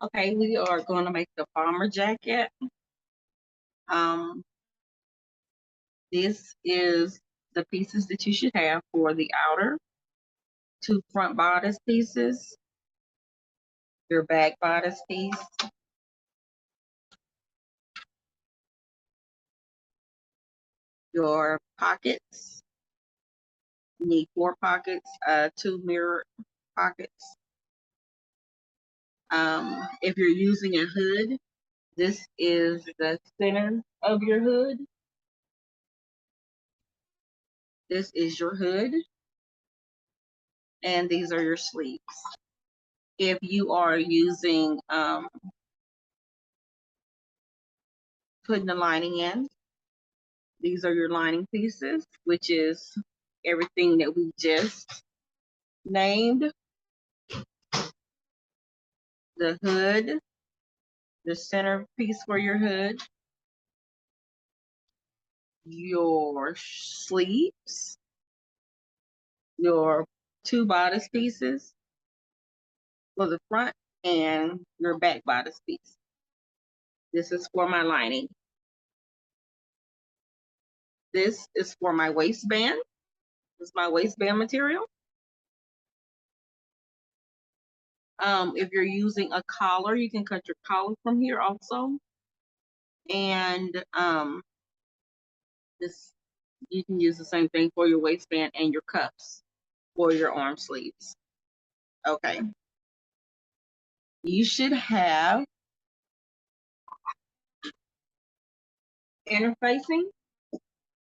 Okay, we are going to make the bomber jacket. This is the pieces that you should have for the outer, 2 front bodice pieces, your back bodice piece, your pockets. You need 4 pockets, 2 mirror pockets. If you're using a hood, this is the center of your hood. This is your hood, and these are your sleeves. If you are using putting the lining in, these are your lining pieces, which is everything that we just named. The hood, the center piece for your hood, your sleeves, your 2 bodice pieces for the front, and your back bodice piece. This is for my lining. This is for my waistband. This is my waistband material. If you're using a collar, you can cut your collar from here also. And this, you can use the same thing for your waistband and your cuffs for your arm sleeves. Okay. You should have interfacing,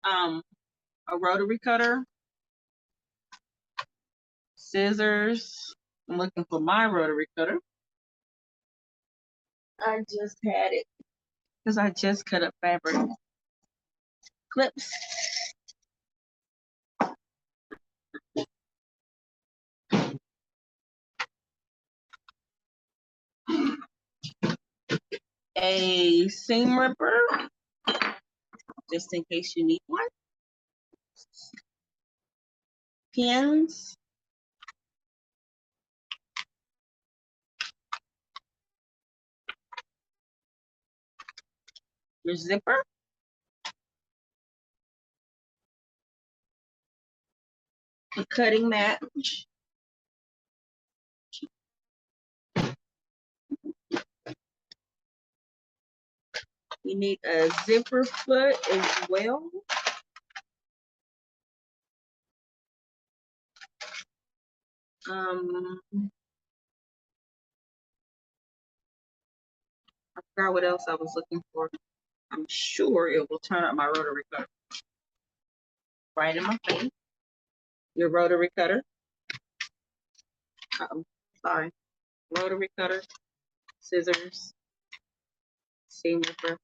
a rotary cutter, scissors. I'm looking for my rotary cutter. I just had it because I just cut up fabric. Clips. A seam ripper, just in case you need one. Pins. Your zipper. A cutting mat. You need a zipper foot as well. I forgot what else I was looking for. I'm sure it will turn up my rotary cutter. Right in my face. Your rotary cutter. Sorry. Rotary cutter, scissors, seam ripper,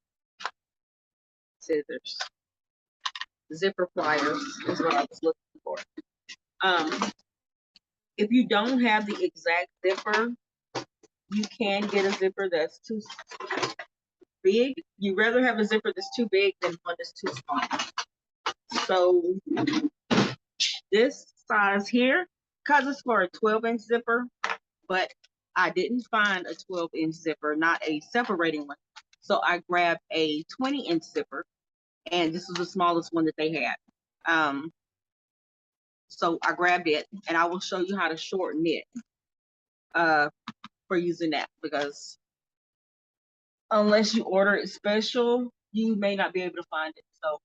scissors. Zipper pliers is what I was looking for. If you don't have the exact zipper, you can get a zipper that's too big. You'd rather have a zipper that's too big than one that's too small. So this size here, because it's for a 12-inch zipper, but I didn't find a 12-inch zipper, not a separating one. So I grabbed a 20-inch zipper, and this was the smallest one that they had. So I grabbed it, and I will show you how to shorten it for using that, because unless you order it special, you may not be able to find it. So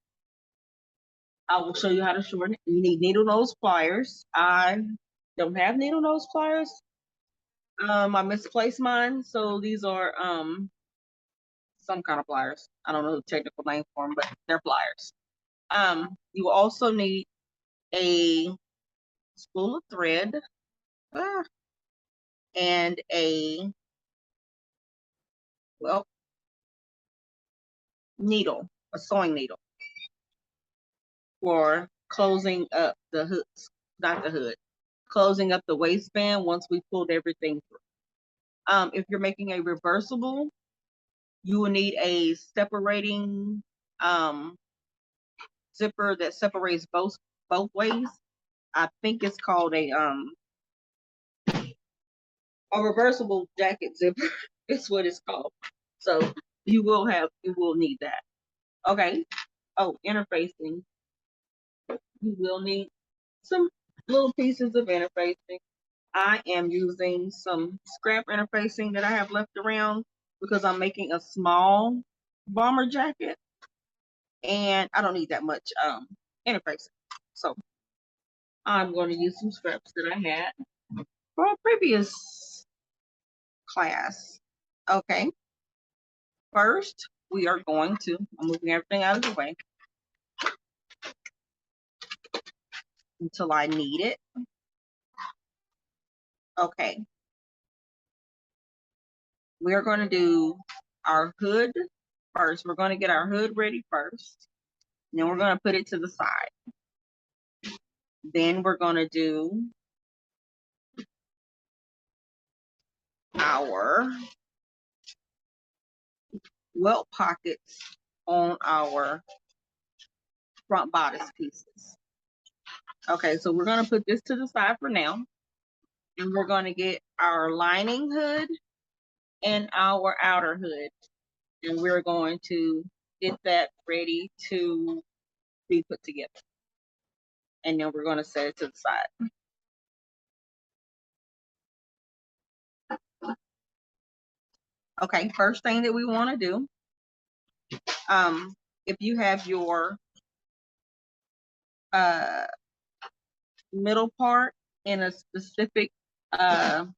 I will show you how to shorten it. You need needle nose pliers. I don't have needle nose pliers. I misplaced mine, so these are some kind of pliers. I don't know the technical name for them, but they're pliers. You will also need a spool of thread and a needle, a sewing needle for closing up the hooks, not the hood, closing up the waistband once we pulled everything through. If you're making a reversible, you will need a separating zipper that separates both ways. I think it's called a reversible jacket zipper. It's what it's called. So you will need that. Okay. Oh, interfacing. You will need some little pieces of interfacing. I am using some scrap interfacing that I have left around because I'm making a small bomber jacket and I don't need that much interfacing. So I'm going to use some scraps that I had from a previous class. Okay. First, we are going to, I'm moving everything out of the way until I need it. Okay. We are going to do our hood first. We're going to get our hood ready first. And then we're going to put it to the side. Then we're going to do our welt pockets on our front bodice pieces. Okay, so we're going to put this to the side for now. And we're going to get our lining hood and our outer hood. And we're going to get that ready to be put together. And then we're going to set it to the side. Okay, first thing that we want to do, if you have your middle part in a specific I'm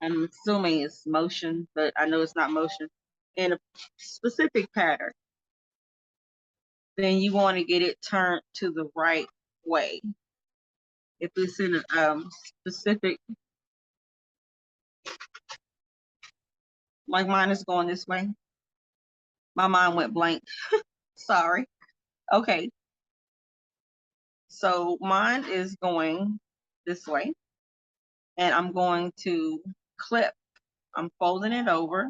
assuming it's motion, but I know it's not motion, in a specific pattern, then you want to get it turned to the right way. If it's in a specific, like mine is going this way. My mind went blank. Sorry. Okay. So mine is going this way. And I'm going to clip. I'm folding it over.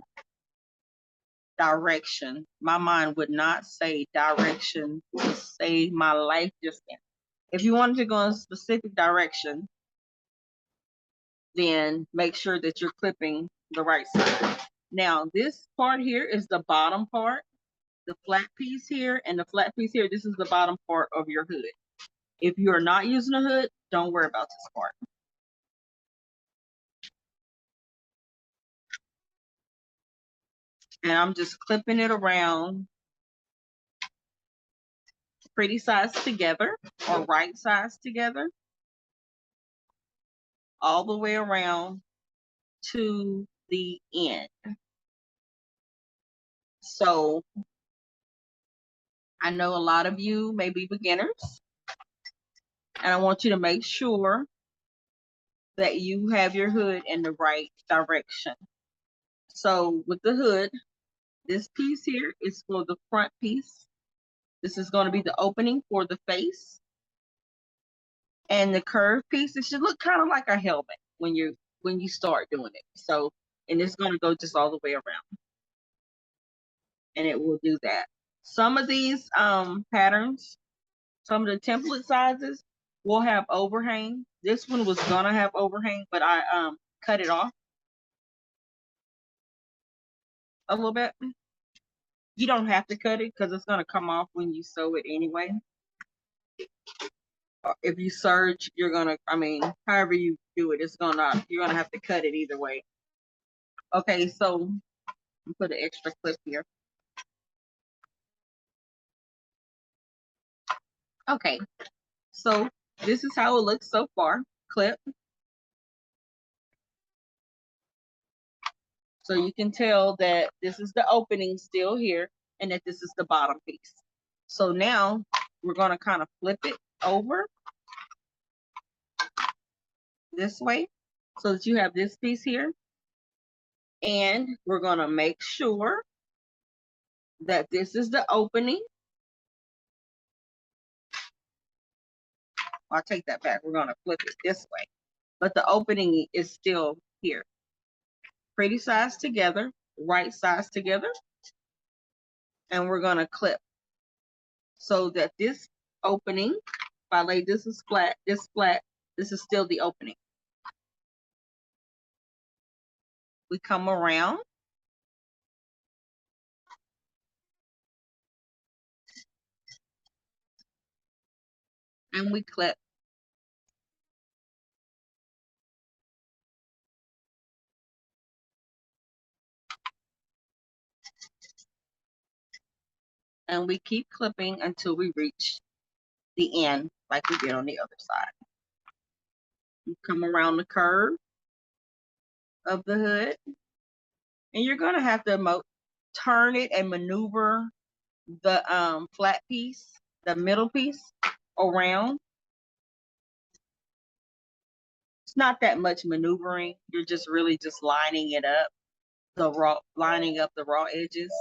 Direction. My mind would not say direction to save my life just then. If you wanted to go in a specific direction, then make sure that you're clipping the right side. Now, this part here is the bottom part, the flat piece here, and the flat piece here, this is the bottom part of your hood. If you are not using a hood, don't worry about this part. And I'm just clipping it around pretty sides together or right sides together all the way around to the end. So I know a lot of you may be beginners, and I want you to make sure that you have your hood in the right direction. So with the hood, this piece here is for the front piece. This is going to be the opening for the face. And the curved piece, it should look kind of like a helmet when you start doing it. So, and it's going to go just all the way around. And it will do that. Some of these patterns, some of the template sizes will have overhang. This one was gonna have overhang, but I cut it off a little bit. You don't have to cut it because it's gonna come off when you sew it anyway. If you serge, you're gonna, I mean, however you do it, you're gonna have to cut it either way. Okay, so put an extra clip here. Okay, so this is how it looks so far. Clip. So you can tell that this is the opening still here and that this is the bottom piece. So now we're going to kind of flip it over this way so that you have this piece here. And we're going to make sure that this is the opening. I'll take that back. We're going to flip it this way. But the opening is still here. Pretty sides together, right sides together. And we're going to clip so that this opening, if I lay this is flat, this flat, This is still the opening. We come around and we clip. And we keep clipping until we reach the end like we did on the other side. You come around the curve of the hood, and you're going to have to turn it and maneuver the flat piece, the middle piece, around. It's not that much maneuvering. You're just really just lining it up, lining up the raw edges.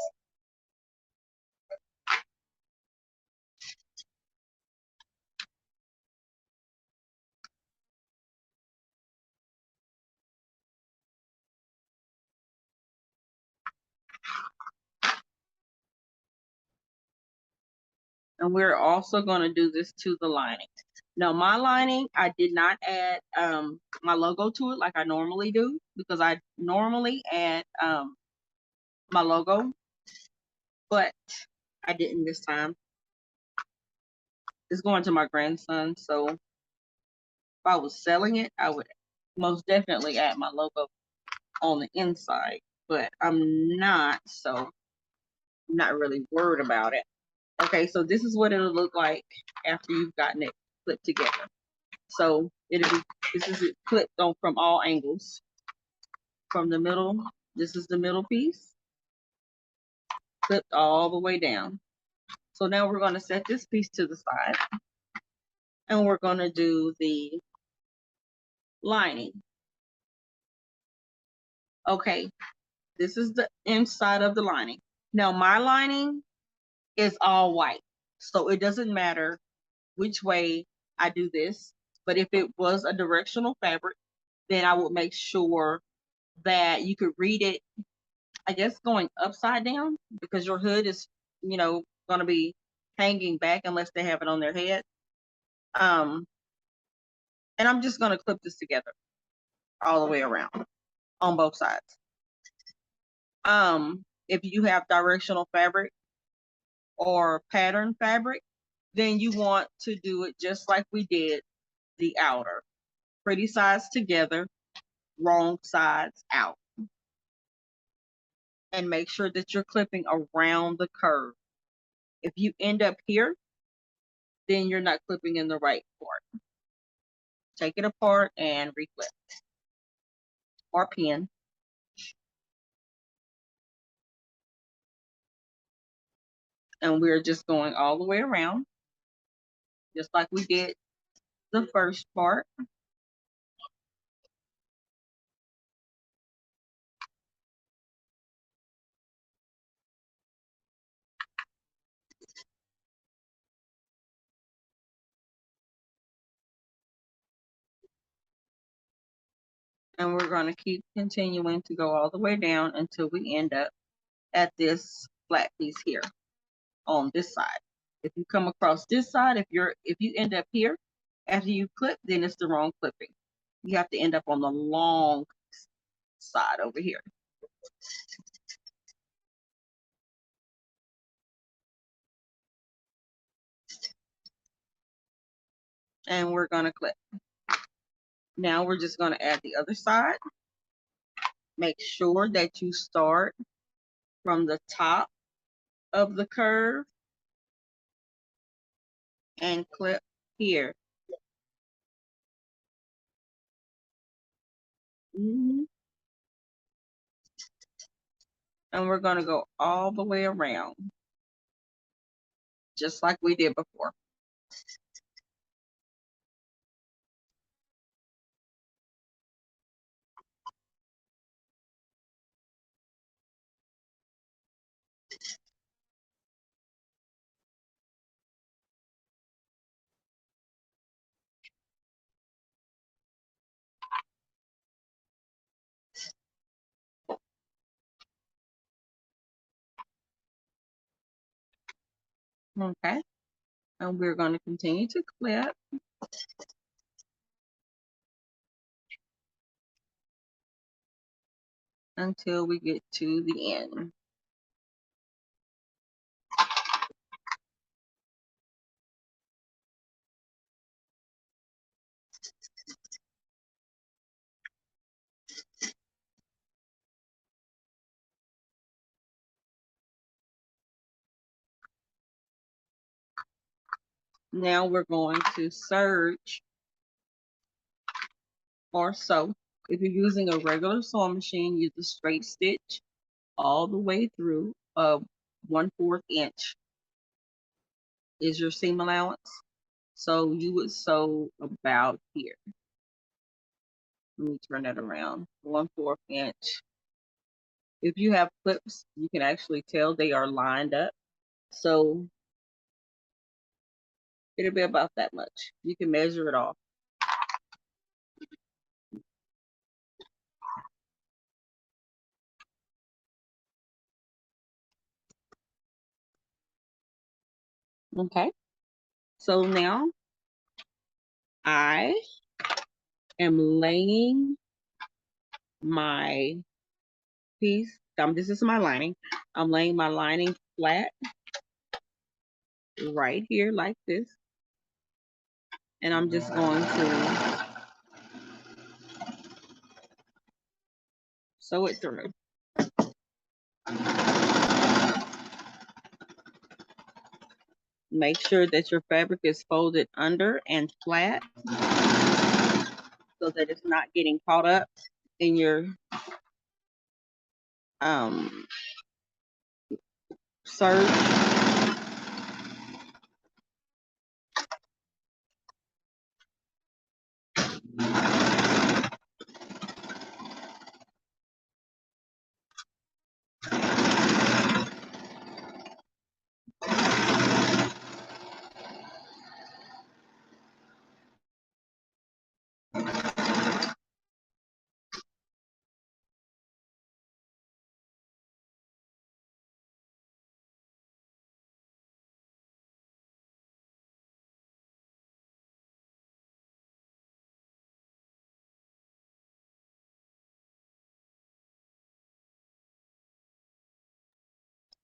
And we're also going to do this to the lining. Now, my lining, I did not add my logo to it like I normally do, because I normally add my logo, but I didn't this time. It's going to my grandson, so if I was selling it, I would most definitely add my logo on the inside, but I'm not, so I'm not really worried about it. Okay, so this is what it'll look like after you've gotten it clipped together. So this is it clipped on from all angles. From the middle, this is the middle piece, clipped all the way down. So now we're going to set this piece to the side, and we're going to do the lining. Okay, this is the inside of the lining. Now my lining is all white, so it doesn't matter which way I do this. But if it was a directional fabric, then I would make sure that you could read it, I guess, going upside down, because your hood is, going to be hanging back unless they have it on their head. And I'm just going to clip this together all the way around on both sides. If you have directional fabric or pattern fabric, then you want to do it just like we did the outer. Pretty sides together, wrong sides out. And make sure that you're clipping around the curve. If you end up here, then you're not clipping in the right part. Take it apart and reclip or pin. And we're just going all the way around, just like we did the first part. And we're going to keep continuing to go all the way down until we end up at this flat piece here on this side. If you come across this side, if you end up here after you clip, then it's the wrong clipping. You have to end up on the long side over here. And we're going to clip. Now we're just going to add the other side. Make sure that you start from the top of the curve and clip here. And we're going to go all the way around, just like we did before. Okay, and we're going to continue to clip. until we get to the end. Now we're going to serge or sew. If you're using a regular sewing machine, use a straight stitch all the way through. 1/4 inch is your seam allowance. So you would sew about here. Let me turn that around. 1/4 inch. If you have clips, you can actually tell they are lined up. So it'll be about that much. You can measure it off. Okay. So now I am laying my piece. This is my lining. I'm laying my lining flat right here like this. And I'm just going to sew it through. Make sure that your fabric is folded under and flat so that it's not getting caught up in your serge.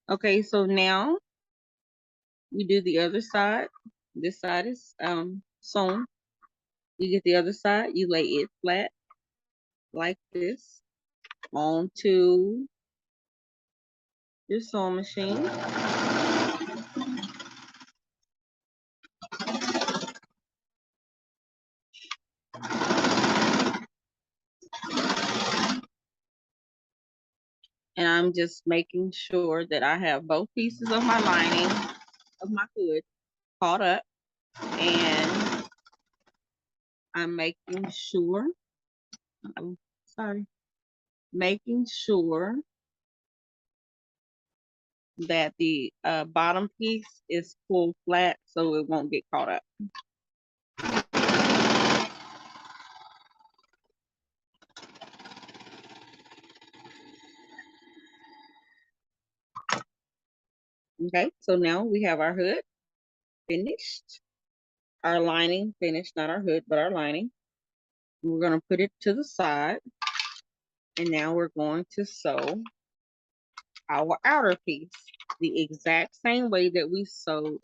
Okay, so now we do the other side. This side is sewn. You get the other side, you lay it flat like this onto your sewing machine. And I'm just making sure that I have both pieces of my lining of my hood caught up, and I'm making sure, I'm sorry, making sure that the bottom piece is pulled flat so it won't get caught up. Okay, so now we have our hood finished, our lining finished, not our hood, but our lining. We're going to put it to the side, and now we're going to sew our outer piece the exact same way that we sewed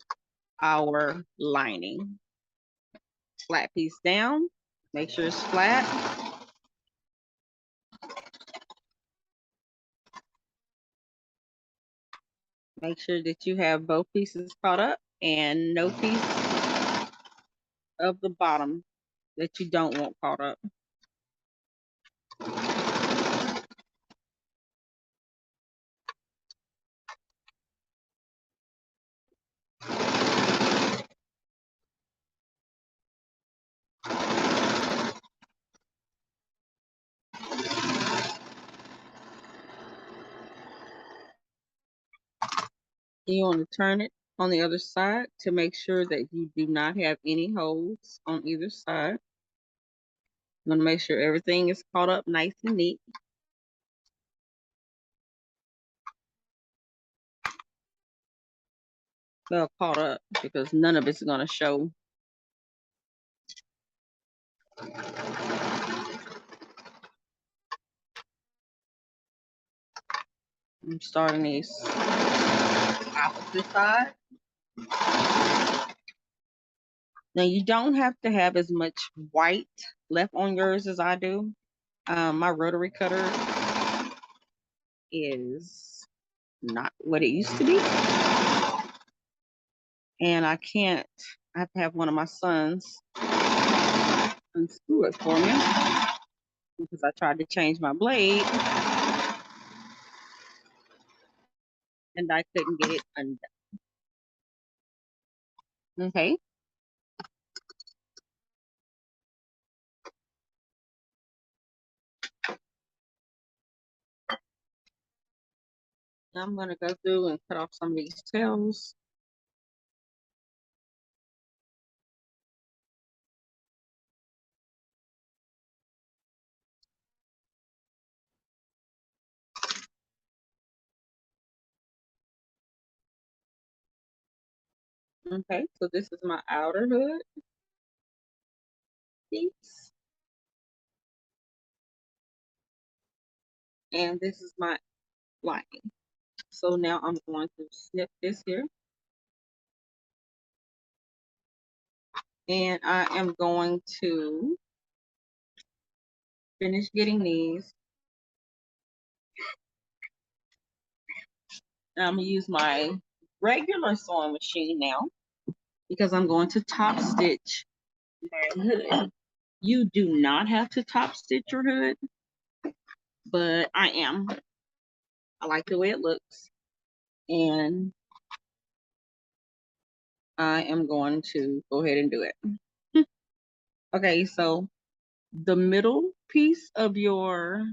our lining. Flat piece down, make sure it's flat. Make sure that you have both pieces caught up and no piece of the bottom that you don't want caught up. You want to turn it on the other side to make sure that you do not have any holes on either side. I'm going to make sure everything is caught up nice and neat. Well, caught up because none of it's going to show. I'm starting this opposite side. Now you don't have to have as much white left on yours as I do. My rotary cutter is not what it used to be. And I have to have one of my sons unscrew it for me because I tried to change my blade and I couldn't get it undone. Okay. Now I'm going to go through and cut off some of these tails. Okay, so this is my outer hood piece. And this is my lining. So now I'm going to snip this here. And I am going to finish getting these. I'm going to use my regular sewing machine now because I'm going to top stitch my hood. You do not have to top stitch your hood, but I am. I like the way it looks. And I am going to go ahead and do it. Okay, so the middle piece of your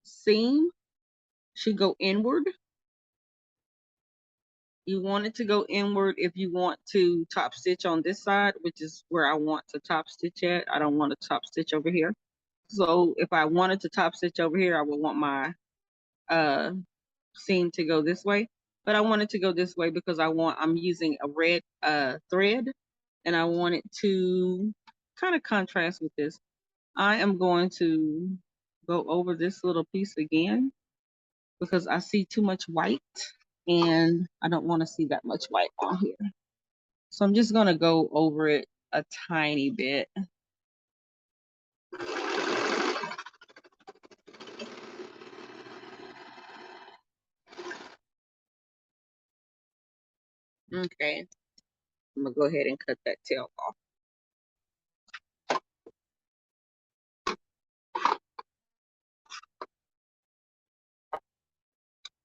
seam should go inward. You want it to go inward if you want to top stitch on this side, which is where I want to top stitch at. I don't want to top stitch over here. So if I wanted to top stitch over here, I would want my seam to go this way. But I want it to go this way because I'm using a red thread and I want it to kind of contrast with this. I am going to go over this little piece again because I see too much white and I don't want to see that much white on here. So I'm just going to go over it a tiny bit. Okay, I'm going to go ahead and cut that tail off.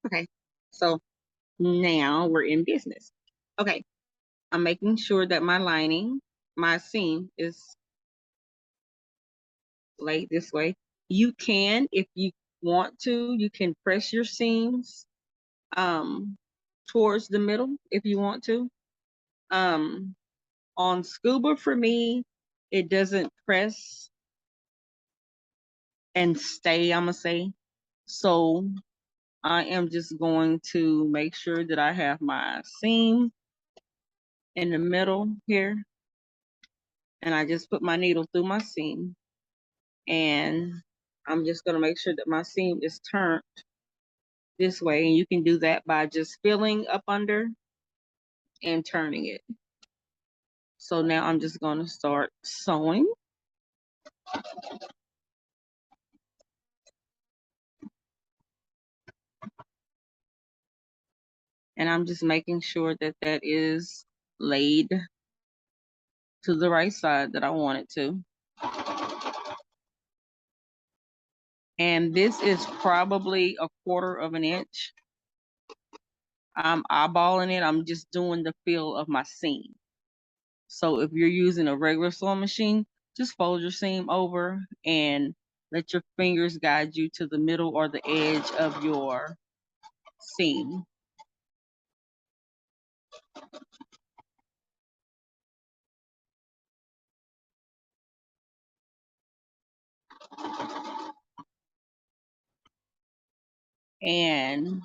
Okay, so now we're in business. Okay, I'm making sure that my seam is laid this way. You can, if you want to, you can press your seams towards the middle if you want to. On Scuba, for me, it doesn't press and stay, I'm gonna say. So I am just going to make sure that I have my seam in the middle here. And I just put my needle through my seam. And I'm just gonna make sure that my seam is turned this way. And you can do that by just filling up under and turning it. So now I'm just gonna start sewing. And I'm just making sure that that is laid to the right side that I want it to. And this is probably 1/4 of an inch. I'm eyeballing it. I'm just doing the feel of my seam. So if you're using a regular sewing machine, just fold your seam over and let your fingers guide you to the middle or the edge of your seam. And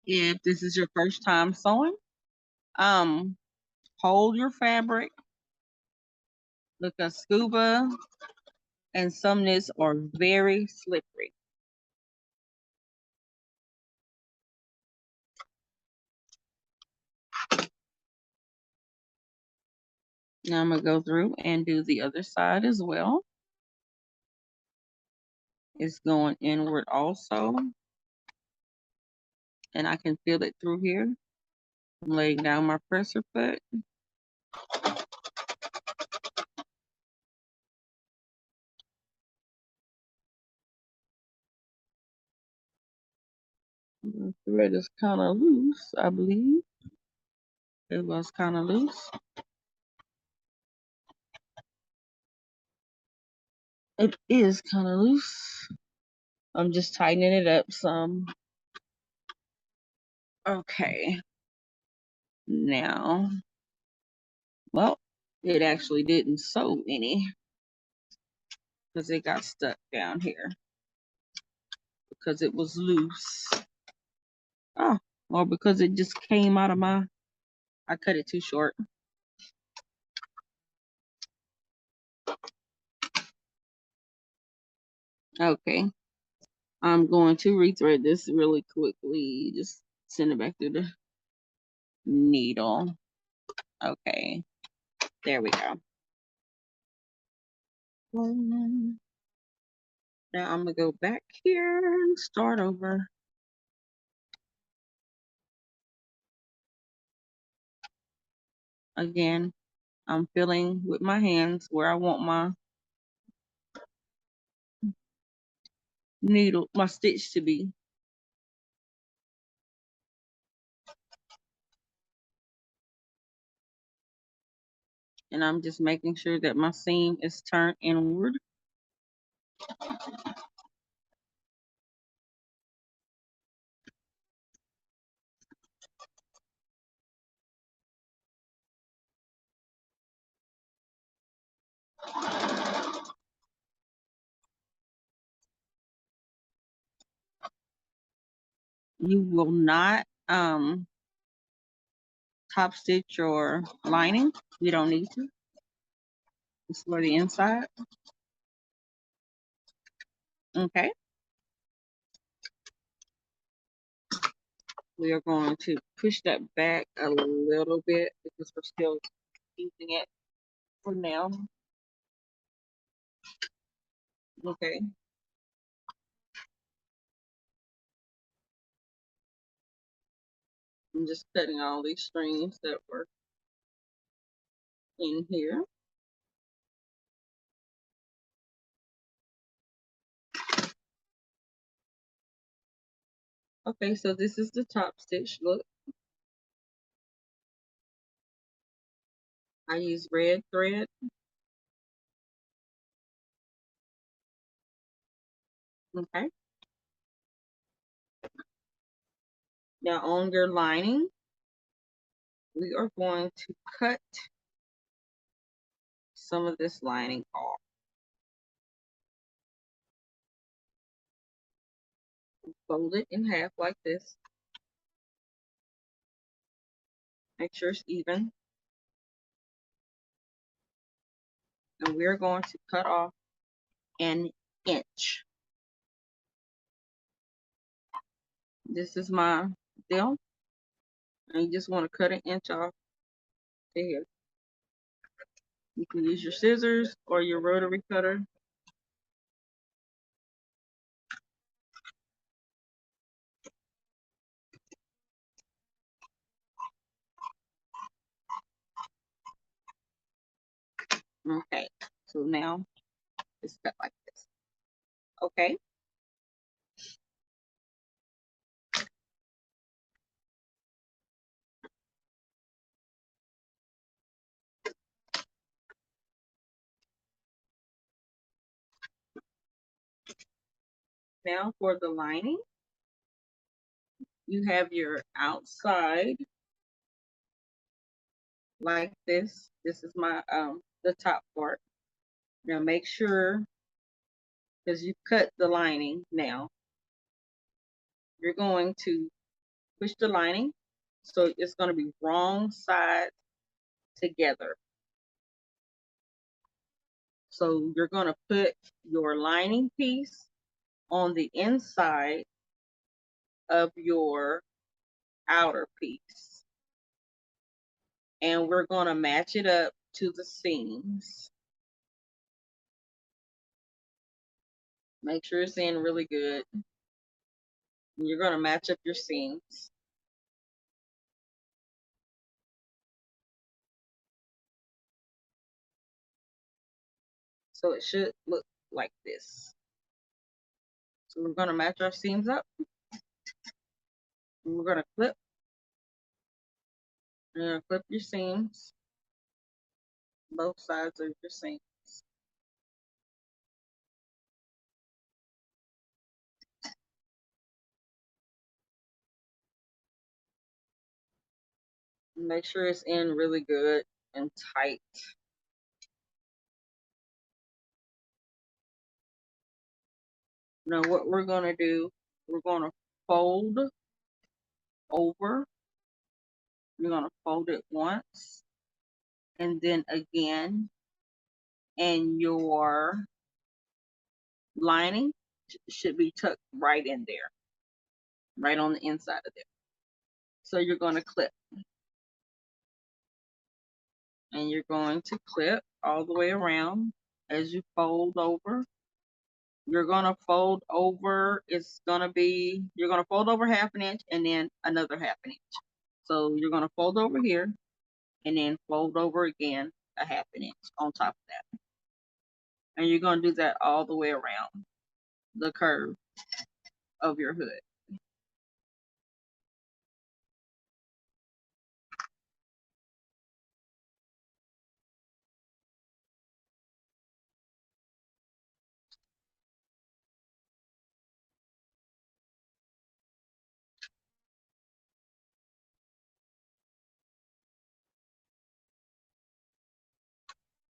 if this is your first time sewing, hold your fabric because Scuba and some knits are very slippery. Now I'm gonna go through and do the other side as well. It's going inward also, and I can feel it through here. I'm laying down my presser foot. The thread is kind of loose, I believe. It was kind of loose. It is kind of loose. I'm just tightening it up some. Okay. Now, well, it actually didn't sew any because it got stuck down here because it was loose. Oh, or because it just came out of I cut it too short. Okay. I'm going to rethread this really quickly. Just send it back through the needle. Okay. There we go. Now I'm going to go back here and start over. Again, I'm feeling with my hands where I want my needle, my stitch to be. And I'm just making sure that my seam is turned inward. You will not top stitch your lining. You don't need to. It's for the inside. Okay. We are going to push that back a little bit because we're still using it for now. Okay. I'm just cutting all these strings that were in here. Okay, so this is the top stitch. Look, I use red thread. Okay. Now on your lining, we are going to cut some of this lining off. Fold it in half like this. Make sure it's even. And we're going to cut off an inch. This is my deal. And you just want to cut an inch off to here. You can use your scissors or your rotary cutter. Okay, so now it's cut like this. Okay. Now for the lining, you have your outside like this. This is my the top part. Now make sure, because you cut the lining now, you're going to push the lining so it's going to be wrong side together. So you're going to put your lining piece on the inside of your outer piece. And we're going to match it up to the seams. Make sure it's in really good. You're going to match up your seams. So it should look like this. So we're going to match our seams up. And we're going to clip. You're going to clip your seams, both sides of your seam. Make sure it's in really good and tight. Now what we're going to do, we're going to fold over. You're going to fold it once and then again, and your lining should be tucked right in there, right on the inside of there. So you're going to clip, and you're going to clip all the way around as you fold over. You're going to fold over, you're going to fold over 1/2 inch and then another 1/2 inch. So you're going to fold over here and then fold over again 1/2 inch on top of that. And you're going to do that all the way around the curve of your hood.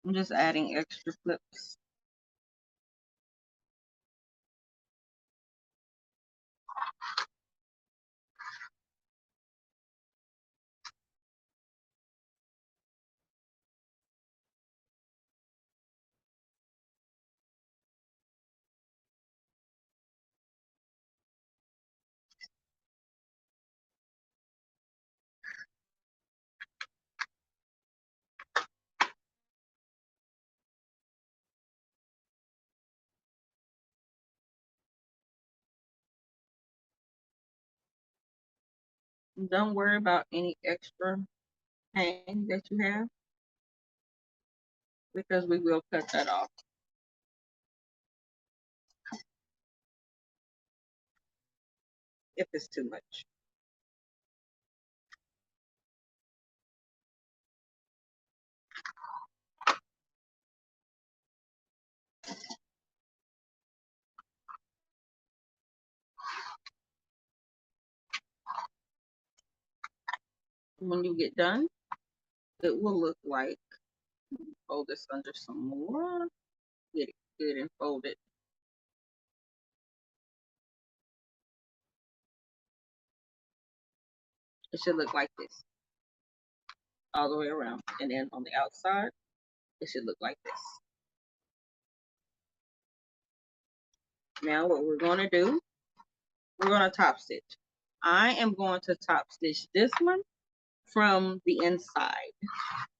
I'm just adding extra clips. Don't worry about any extra hang that you have, because we will cut that off if it's too much. When you get done, it will look like, fold this under some more, get it good and fold it. It should look like this all the way around. And then on the outside, it should look like this. Now what we're going to do, we're going to top stitch. I am going to top stitch this one from the inside.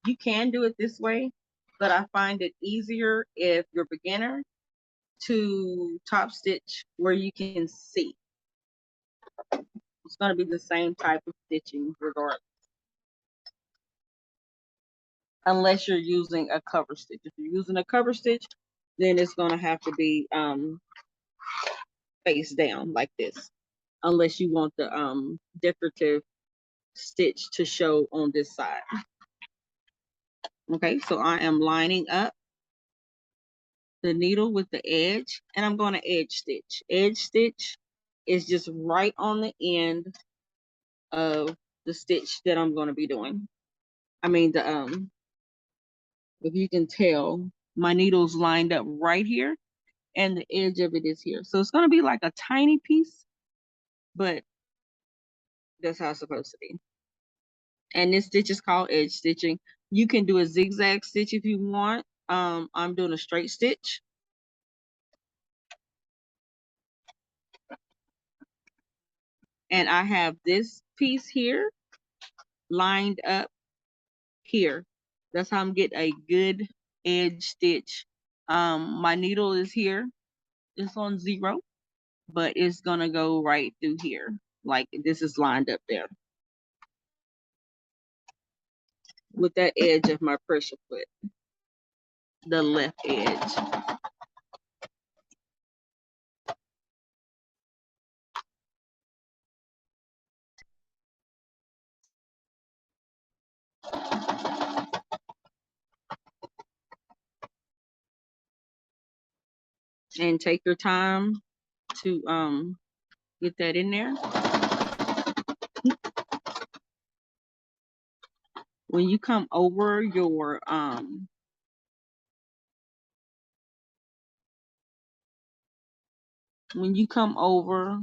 You can do it this way, but I find it easier if you're a beginner to top stitch where you can see. It's going to be the same type of stitching regardless, unless you're using a cover stitch. If you're using a cover stitch, then it's going to have to be face down like this, unless you want the decorative stitch to show on this side. Okay, so I am lining up the needle with the edge, and I'm going to edge stitch. Edge stitch is just right on the end of the stitch that I'm going to be doing. I mean, if you can tell, my needle's lined up right here, and the edge of it is here. So it's going to be like a tiny piece, but that's how it's supposed to be. And this stitch is called edge stitching. You can do a zigzag stitch if you want. I'm doing a straight stitch. And I have this piece here lined up here. That's how I'm getting a good edge stitch. My needle is here. It's on 0, but it's gonna go right through here. Like this is lined up there with that edge of my pressure foot, the left edge. And take your time to get that in there. When you come over your when you come over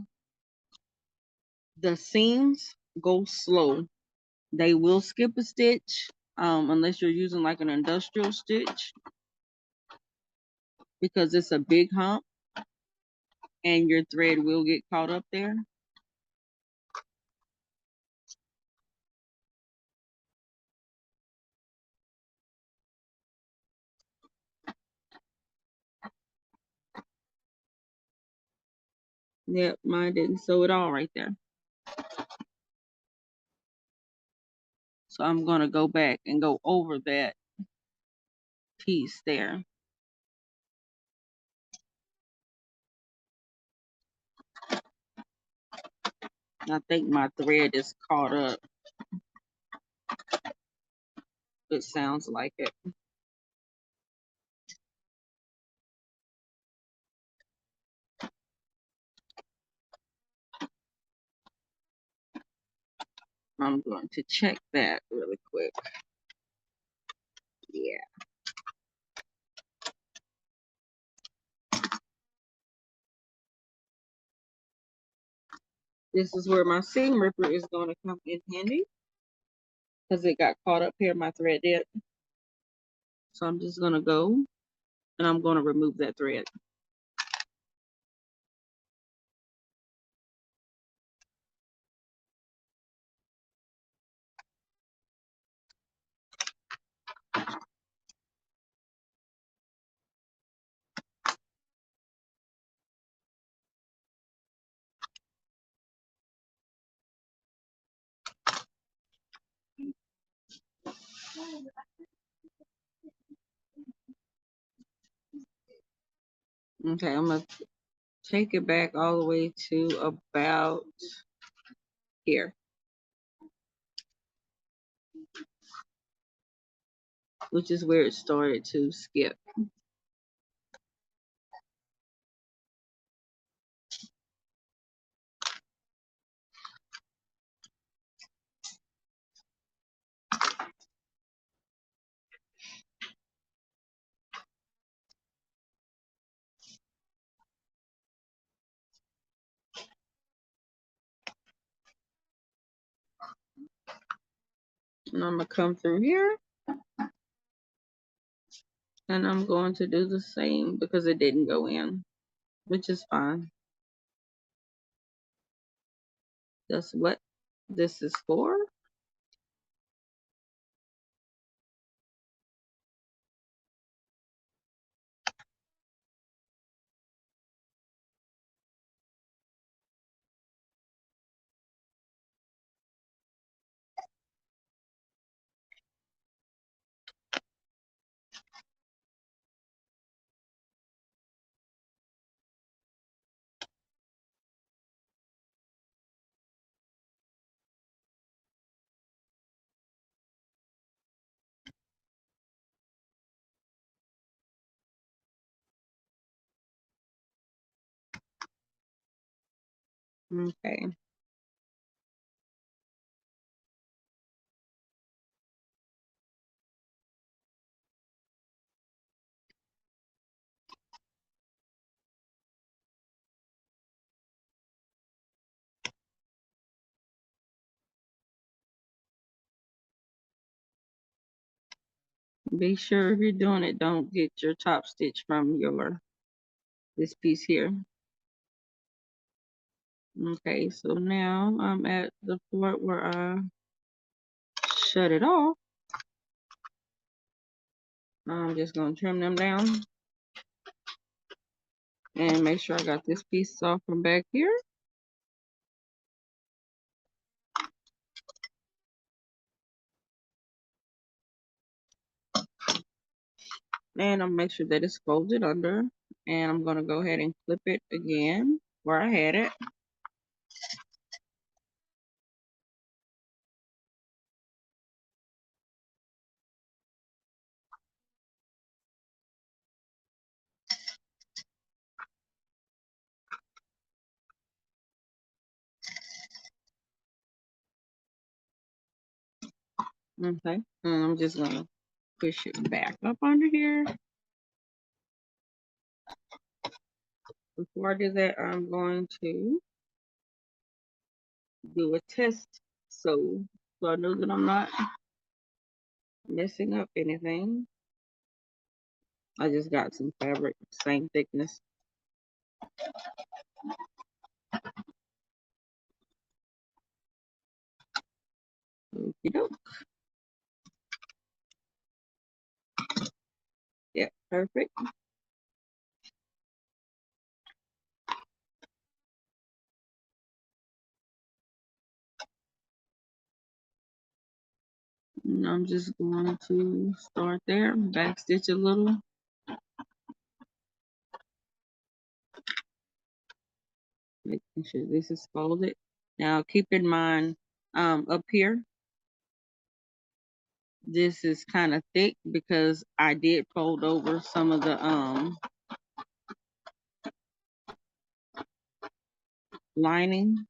the seams, go slow. They will skip a stitch unless you're using like an industrial stitch, because it's a big hump and your thread will get caught up there. Yep, mine didn't sew it all right there. So I'm going to go back and go over that piece there. I think my thread is caught up. It sounds like it. I'm going to check that really quick. Yeah. This is where my seam ripper is going to come in handy, because it got caught up here, my thread did. So I'm just going to go and I'm going to remove that thread. Okay, I'm going to take it back all the way to about here, which is where it started to skip. And I'm going to come through here and I'm going to do the same because it didn't go in, which is fine. That's what this is for. Okay. Be sure if you're doing it, don't get your top stitch from this piece here. Okay, so now I'm at the part where I shut it off. I'm just going to trim them down and make sure I got this piece off from back here. And I'll make sure that it's folded under. And I'm going to go ahead and clip it again where I had it. Okay. And I'm just going to push it back up under here. Before I do that, I'm going to do a test sew so I know that I'm not messing up anything. I just got some fabric, same thickness. Okey doke. Yeah, perfect. And I'm just going to start there, back stitch a little. Making sure this is folded. Now keep in mind, up here, this is kind of thick because I did fold over some of the lining.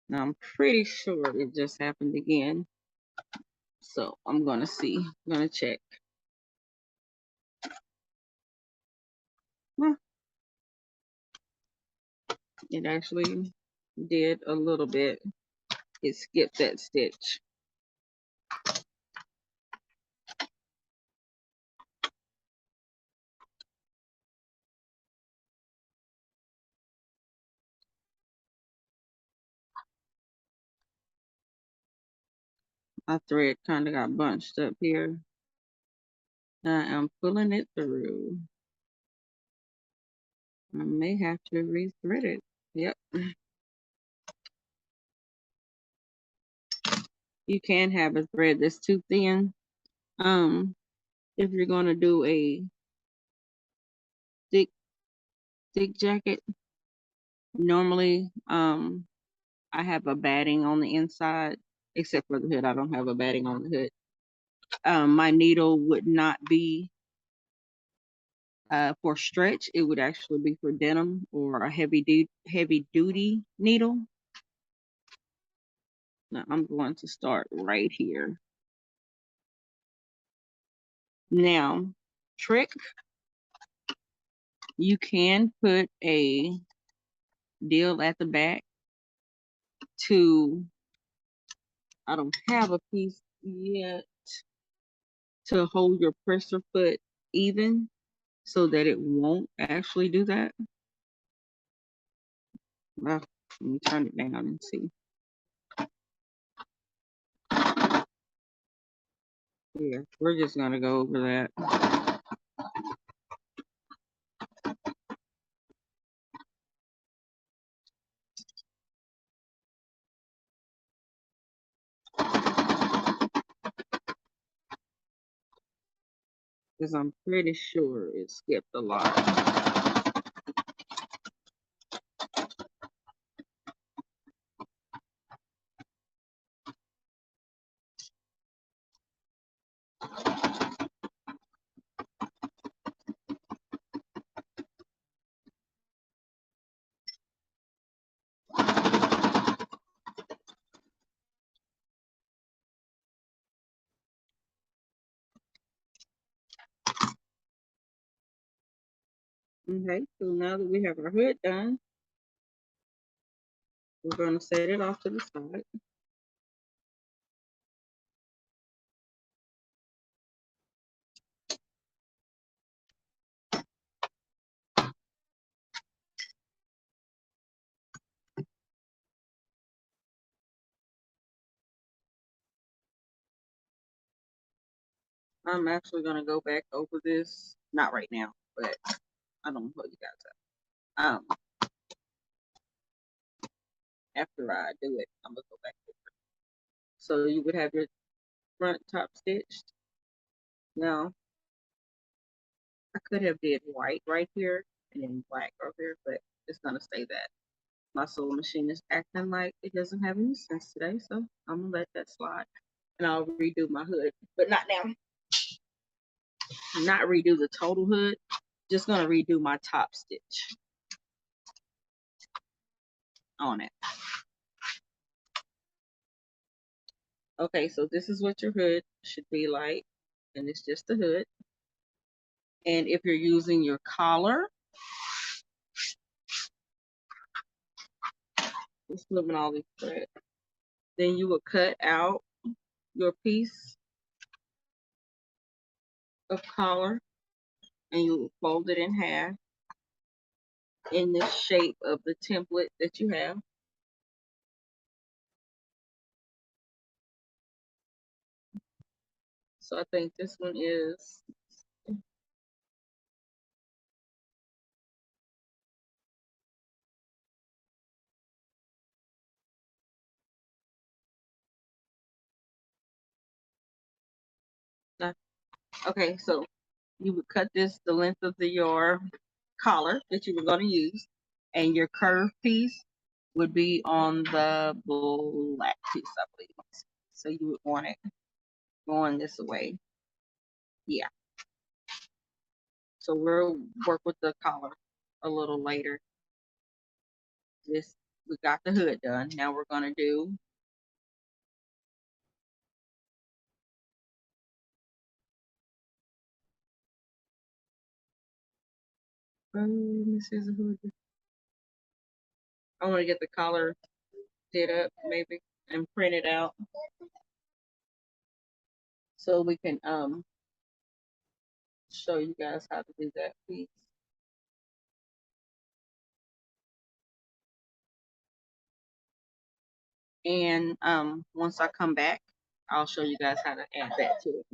Now I'm pretty sure it just happened again. So I'm gonna see, I'm gonna check. Well, it actually did a little bit. It skipped that stitch. My thread kind of got bunched up here. I am pulling it through. I may have to rethread it. Yep. You can have a thread that's too thin. If you're gonna do a thick jacket, normally I have a batting on the inside, except for the hood. I don't have a batting on the hood. My needle would not be for stretch. It would actually be for denim or a heavy duty needle. Now I'm going to start right here. Now, trick, you can put a deal at the back to, I don't have a piece yet, to hold your presser foot even so that it won't actually do that. Well, let me turn it down and see. Yeah, we're just gonna go over that. Because I'm pretty sure it skipped a lot. Okay, so now that we have our hood done, we're going to set it off to the side. I'm actually gonna go back over this, not right now, but I don't know you guys up. After I do it, I'm gonna go back over it. So you would have your front top stitched. Now I could have did white right here and then black over here, but it's gonna stay that. My sewing machine is acting like it doesn't have any sense today, so I'm gonna let that slide. And I'll redo my hood, but not now. Not redo the total hood, just gonna redo my top stitch on it. Okay, so this is what your hood should be like, and it's just the hood. And if you're using your collar, just flipping all these threads, then you would cut out your piece of collar and you fold it in half in the shape of the template that you have. So I think this one is, okay, so you would cut this the length of your collar that you were going to use, and your curved piece would be on the black piece, I believe. So you would want it going this way. Yeah. So we'll work with the collar a little later. We got the hood done. Now we're going to do let me see the hood. I want to get the collar did up maybe and print it out so we can show you guys how to do that piece. And once I come back, I'll show you guys how to add that to it.